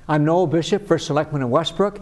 I'm Noel Bishop, First Selectman of Westbrook,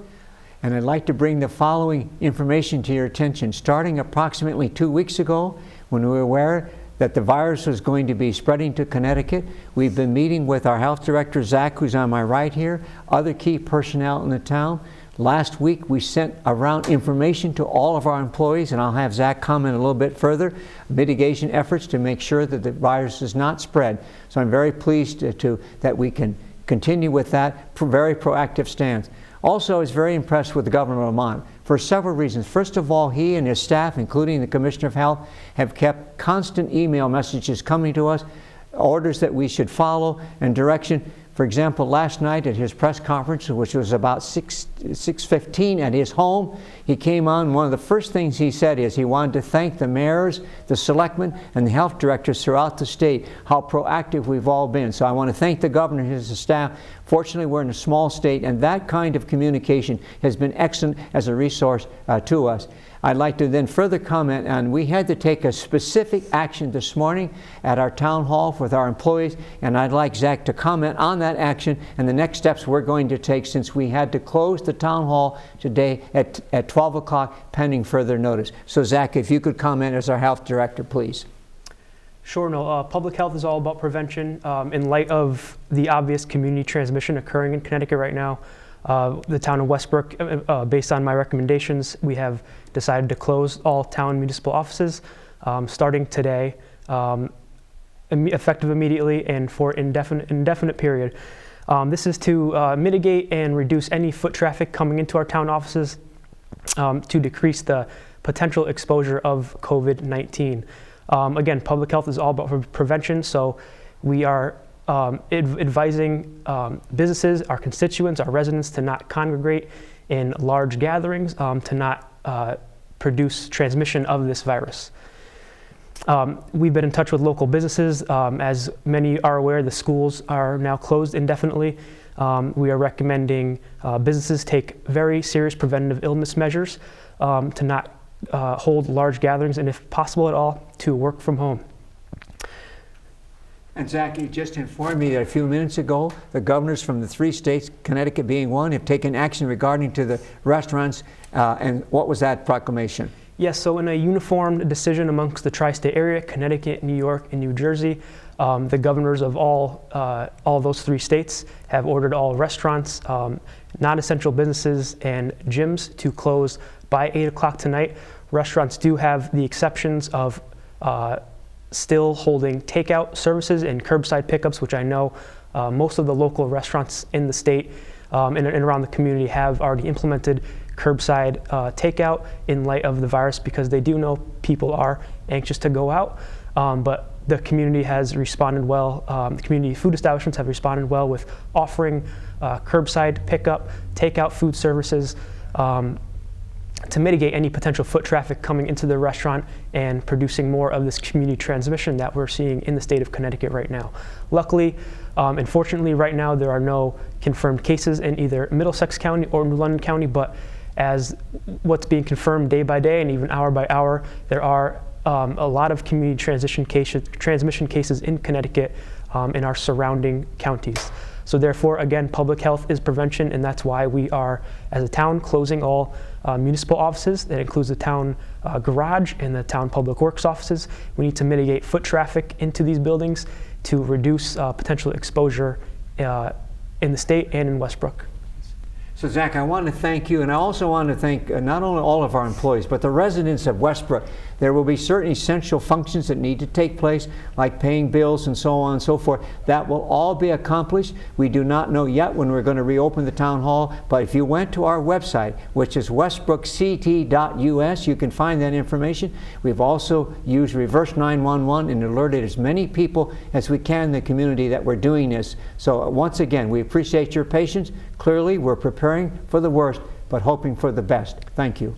and I'd like to bring the following information to your attention. Starting approximately 2 weeks ago, when we were aware that the virus was going to be spreading to Connecticut, we've been meeting with our health director, Zach, who's on my right here, other key personnel in the town. Last week, we sent around information to all of our employees, and I'll have Zach comment a little bit further, mitigation efforts to make sure that the virus does not spread. So I'm very pleased that we can continue with that very proactive stance. Also, I was very impressed with the Governor of Vermont for several reasons. First of all, he and his staff, including the Commissioner of Health, have kept constant email messages coming to us, orders that we should follow and direction. For example, last night at his press conference, which was about 6:15 at his home, he came on. One of the first things he said is he wanted to thank the mayors, the selectmen, and the health directors throughout the state, how proactive we've all been. So I want to thank the governor and his staff. Fortunately, we're in a small state, and that kind of communication has been excellent as a resource to us. I'd like to then further comment on, we had to take a specific action this morning at our town hall with our employees, and I'd like Zach to comment on that action and the next steps we're going to take, since we had to close the town hall today at 12 o'clock pending further notice. So Zach, if you could comment as our health director, please. Sure, no. Public health is all about prevention. In light of the obvious community transmission occurring in Connecticut right now, the town of Westbrook, based on my recommendations, we have decided to close all town municipal offices starting today, effective immediately and for indefinite period. This is to mitigate and reduce any foot traffic coming into our town offices to decrease the potential exposure of COVID-19. Again, public health is all about prevention, so we are advising businesses, our constituents, our residents to not congregate in large gatherings, to not produce transmission of this virus. We've been in touch with local businesses. As many are aware, the schools are now closed indefinitely. We are recommending businesses take very serious preventative illness measures to not hold large gatherings, and if possible at all, to work from home. And Zach, you just informed me that a few minutes ago, the governors from the 3 states, Connecticut being one, have taken action regarding to the restaurants. And what was that proclamation? Yes, so in a uniform decision amongst the tri-state area, Connecticut, New York, and New Jersey, the governors of all those 3 states have ordered all restaurants, non-essential businesses, and gyms to close by 8 o'clock tonight. Restaurants do have the exceptions of still holding takeout services and curbside pickups, which I know most of the local restaurants in the state and around the community have already implemented curbside takeout in light of the virus, because they do know people are anxious to go out. But the community has responded well. The community food establishments have responded well with offering curbside pickup, takeout food services, to mitigate any potential foot traffic coming into the restaurant and producing more of this community transmission that we're seeing in the state of Connecticut right now. Luckily, and fortunately right now, there are no confirmed cases in either Middlesex County or New London County, but as what's being confirmed day by day and even hour by hour, there are a lot of community transmission cases in Connecticut in our surrounding counties. So therefore, again, public health is prevention, and that's why we are, as a town, closing all municipal offices. That includes the town garage and the town public works offices. We need to mitigate foot traffic into these buildings to reduce potential exposure in the state and in Westbrook. So Zach, I want to thank you, and I also want to thank not only all of our employees, but the residents of Westbrook. There will be certain essential functions that need to take place, like paying bills and so on and so forth. That will all be accomplished. We do not know yet when we're going to reopen the town hall, but if you went to our website, which is westbrookct.us, you can find that information. We've also used reverse 911 and alerted as many people as we can in the community that we're doing this. So once again, we appreciate your patience. Clearly, we're preparing for the worst, but hoping for the best. Thank you.